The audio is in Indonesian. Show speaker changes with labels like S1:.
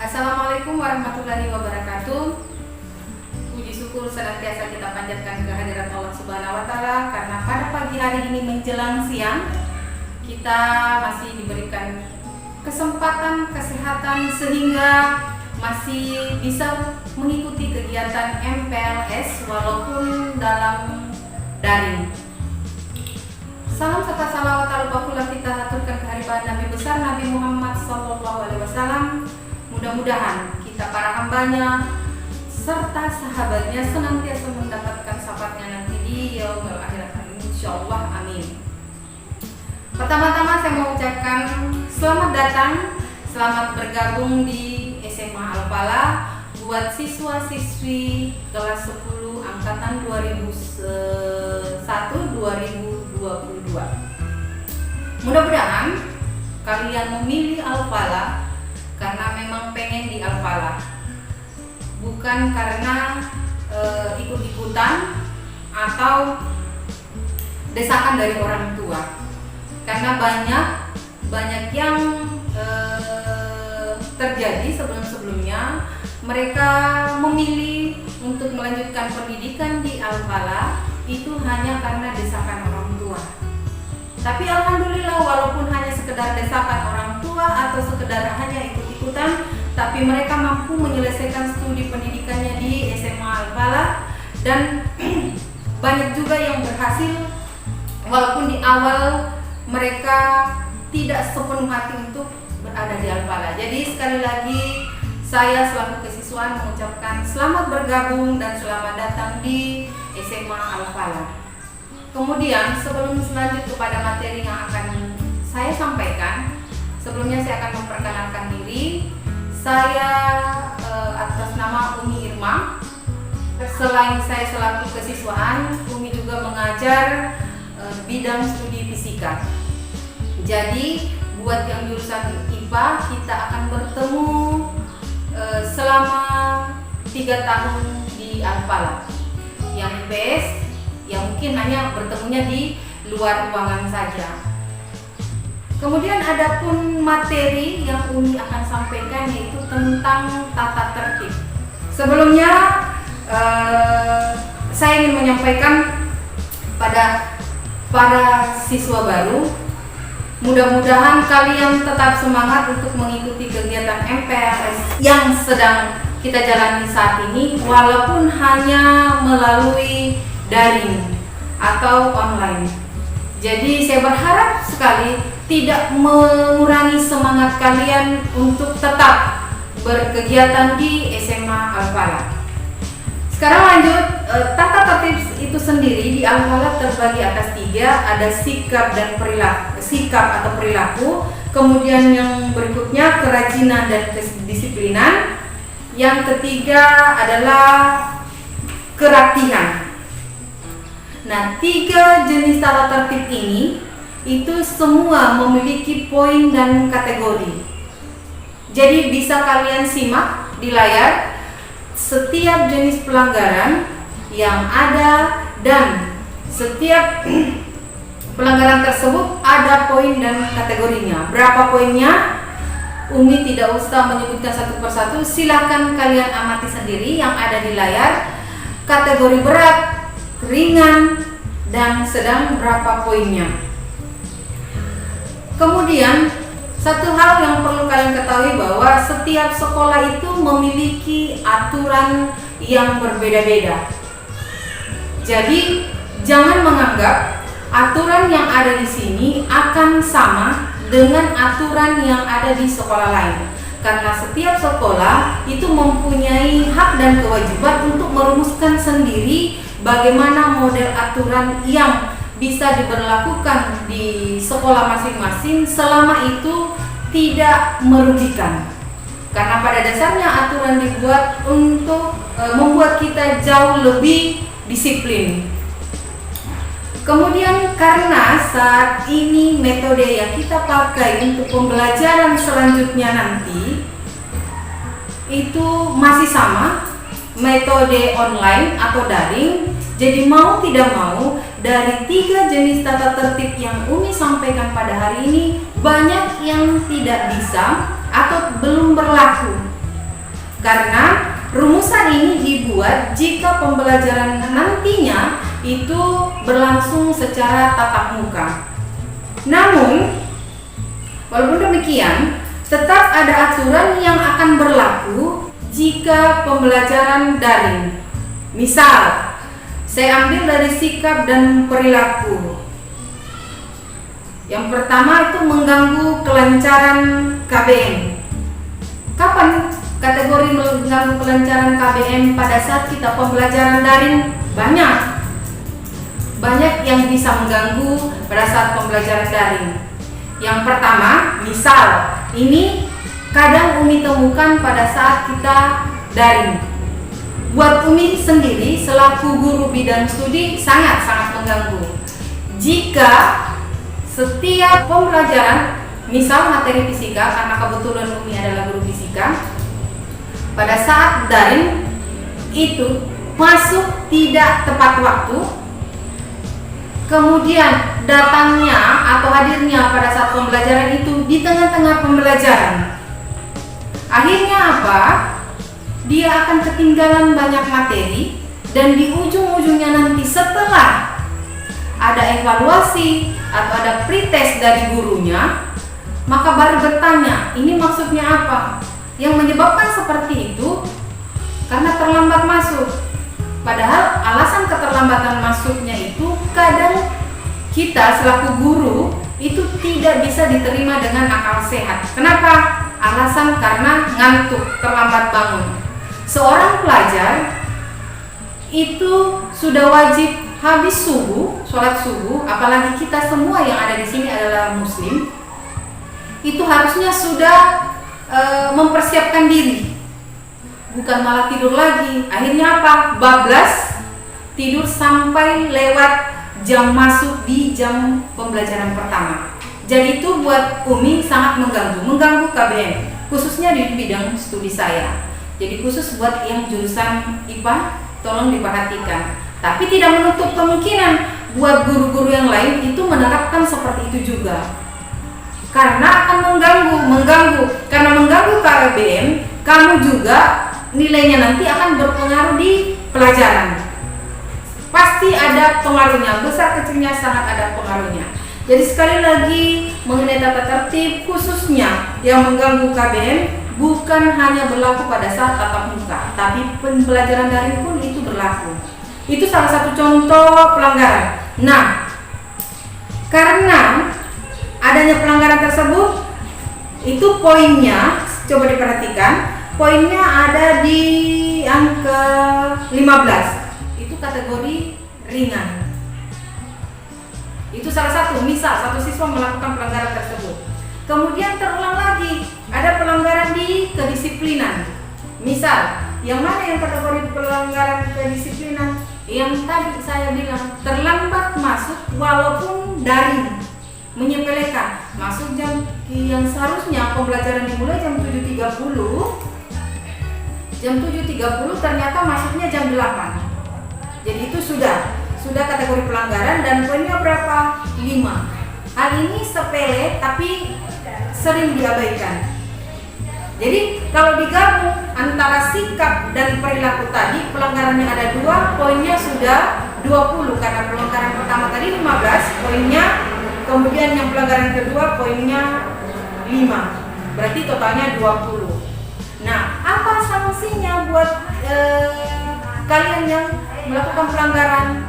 S1: Assalamualaikum warahmatullahi wabarakatuh. Puji syukur senantiasa kita panjatkan kehadirat Allah Subhanahu wa Ta'ala, karena pada pagi hari ini menjelang siang kita masih diberikan kesempatan kesehatan sehingga masih bisa mengikuti kegiatan MPLS walaupun dalam daring. Salam serta salawat al-bakulah kita haturkan kehadirat Nabi besar Nabi Muhammad SAW. Mudah-mudahan kita para hambanya serta sahabatnya senantiasa mendapatkan syafaatnya nanti di yaumil akhirat. Insyaallah, amin. Pertama-tama saya mau ucapkan selamat datang, selamat bergabung di SMA Al-Falah buat siswa-siswi kelas 10 angkatan 2001-2022. Mudah-mudahan kalian memilih Al-Falah karena memang pengen di Al-Falah, bukan karena ikut-ikutan atau desakan dari orang tua. Karena banyak yang terjadi sebelum-sebelumnya, mereka memilih untuk melanjutkan pendidikan di Al-Falah itu hanya karena desakan orang tua. Tapi alhamdulillah, walaupun hanya sekedar desakan orang tua atau sekedar hanya ikut-ikutan, tapi mereka mampu menyelesaikan studi pendidikannya di SMA Al-Falah, dan banyak juga yang berhasil walaupun di awal mereka tidak sepenuh hati untuk berada di Al-Falah. Jadi sekali lagi saya selaku kesiswaan mengucapkan selamat bergabung dan selamat datang di SMA Al-Falah. Kemudian sebelum selanjut kepada materi yang akan saya sampaikan, sebelumnya saya akan memperkenalkan diri. Saya atas nama Umi Irma. Selain saya selaku kesiswaan, Umi juga mengajar bidang studi fisika. Jadi buat yang jurusan IPA, kita akan bertemu selama 3 tahun di Al-Falah. Yang IPS yang mungkin hanya bertemunya di luar ruangan saja. Kemudian ada pun materi yang Umi akan sampaikan, yaitu tentang tata tertib. Sebelumnya saya ingin menyampaikan pada para siswa baru, mudah-mudahan kalian tetap semangat untuk mengikuti kegiatan MPLS yang sedang kita jalani saat ini, walaupun hanya melalui daring atau online. Jadi saya berharap sekali tidak mengurangi semangat kalian untuk tetap berkegiatan di SMA Al-Falah. Sekarang lanjut, tata tertib itu sendiri di Al-Falah terbagi atas 3, ada sikap dan perilaku, sikap atau perilaku. Kemudian yang berikutnya kerajinan dan kedisiplinan. Yang ketiga adalah kerapihan. Nah, 3 jenis tata tertib ini itu semua memiliki poin dan kategori. Jadi bisa kalian simak di layar setiap jenis pelanggaran yang ada, dan setiap pelanggaran tersebut ada poin dan kategorinya. Berapa poinnya? Umi tidak usah menyebutkan satu persatu, silakan kalian amati sendiri yang ada di layar. Kategori berat, ringan, dan sedang berapa poinnya. Kemudian satu hal yang perlu kalian ketahui, bahwa setiap sekolah itu memiliki aturan yang berbeda-beda. Jadi jangan menganggap aturan yang ada di sini akan sama dengan aturan yang ada di sekolah lain, karena setiap sekolah itu mempunyai hak dan kewajiban untuk merumuskan sendiri bagaimana model aturan yang bisa diberlakukan di sekolah masing-masing selama itu tidak merugikan. Karena pada dasarnya aturan dibuat untuk membuat kita jauh lebih disiplin. Kemudian karena saat ini metode yang kita pakai untuk pembelajaran selanjutnya nanti itu masih sama, metode online atau daring. Jadi mau tidak mau, dari 3 jenis tata tertib yang Umi sampaikan pada hari ini, banyak yang tidak bisa atau belum berlaku Karena rumusan ini dibuat jika pembelajaran nantinya itu berlangsung secara tatap muka. Namun, walaupun demikian, tetap ada aturan yang akan berlaku jika pembelajaran daring. Misal, saya ambil dari sikap dan perilaku. Yang pertama itu mengganggu kelancaran KBM. Kapan kategori mengganggu kelancaran KBM? Pada saat kita pembelajaran daring banyak yang bisa mengganggu pada saat pembelajaran daring. Yang pertama, misal ini kadang Umi temukan pada saat kita daring. Buat Umi sendiri selaku guru bidang studi sangat mengganggu jika setiap pembelajaran, misal materi fisika, karena kebetulan Umi adalah guru fisika, pada saat daring itu masuk tidak tepat waktu, kemudian datangnya atau hadirnya pada saat pembelajaran itu di tengah-tengah pembelajaran. Akhirnya apa? Dia akan ketinggalan banyak materi, dan di ujung-ujungnya nanti setelah ada evaluasi atau ada pretest dari gurunya, maka baru bertanya, ini maksudnya apa? Yang menyebabkan seperti itu karena terlambat masuk. Padahal alasan keterlambatan masuknya itu kadang kita selaku guru itu tidak bisa diterima dengan akal sehat. Kenapa? Alasan karena ngantuk, terlambat bangun. Seorang pelajar itu sudah wajib habis subuh, sholat subuh, apalagi kita semua yang ada di sini adalah muslim, itu harusnya sudah mempersiapkan diri, bukan malah tidur lagi. Akhirnya apa? Bablas, tidur sampai lewat jam masuk di jam pembelajaran pertama. Jadi itu buat Umi sangat mengganggu KBM, khususnya di bidang studi saya. Jadi khusus buat yang jurusan IPA, tolong diperhatikan. Tapi tidak menutup kemungkinan buat guru-guru yang lain itu menerapkan seperti itu juga. Karena akan mengganggu. Karena mengganggu KBM, kamu juga nilainya nanti akan berpengaruh di pelajaran. Pasti ada pengaruhnya, besar kecilnya sangat ada pengaruhnya. Jadi sekali lagi mengenai tata tertib khususnya yang mengganggu KBM bukan hanya berlaku pada saat tatap muka, tapi pembelajaran daring pun itu berlaku. Itu salah satu contoh pelanggaran. Nah, karena adanya pelanggaran tersebut, itu poinnya, coba diperhatikan, poinnya ada di angka 15. Itu kategori ringan. Itu salah satu, misal satu siswa melakukan pelanggaran tersebut. Kemudian terulang lagi, ada pelanggaran di kedisiplinan. Misal, yang mana yang kategori pelanggaran kedisiplinan? Yang tadi saya bilang, terlambat masuk walaupun daring, menyepelekan. Masuk jam yang seharusnya pembelajaran dimulai jam 7.30, jam 7.30 ternyata masuknya jam 8. Jadi itu sudah kategori pelanggaran dan poinnya berapa? 5. Hal ini sepele tapi sering diabaikan. Jadi kalau digabung antara sikap dan perilaku tadi, pelanggarannya ada 2, poinnya sudah 20 karena pelanggaran pertama tadi 15 poinnya, kemudian yang pelanggaran kedua poinnya 5. Berarti totalnya 20. Nah, apa sanksinya buat kalian yang melakukan pelanggaran?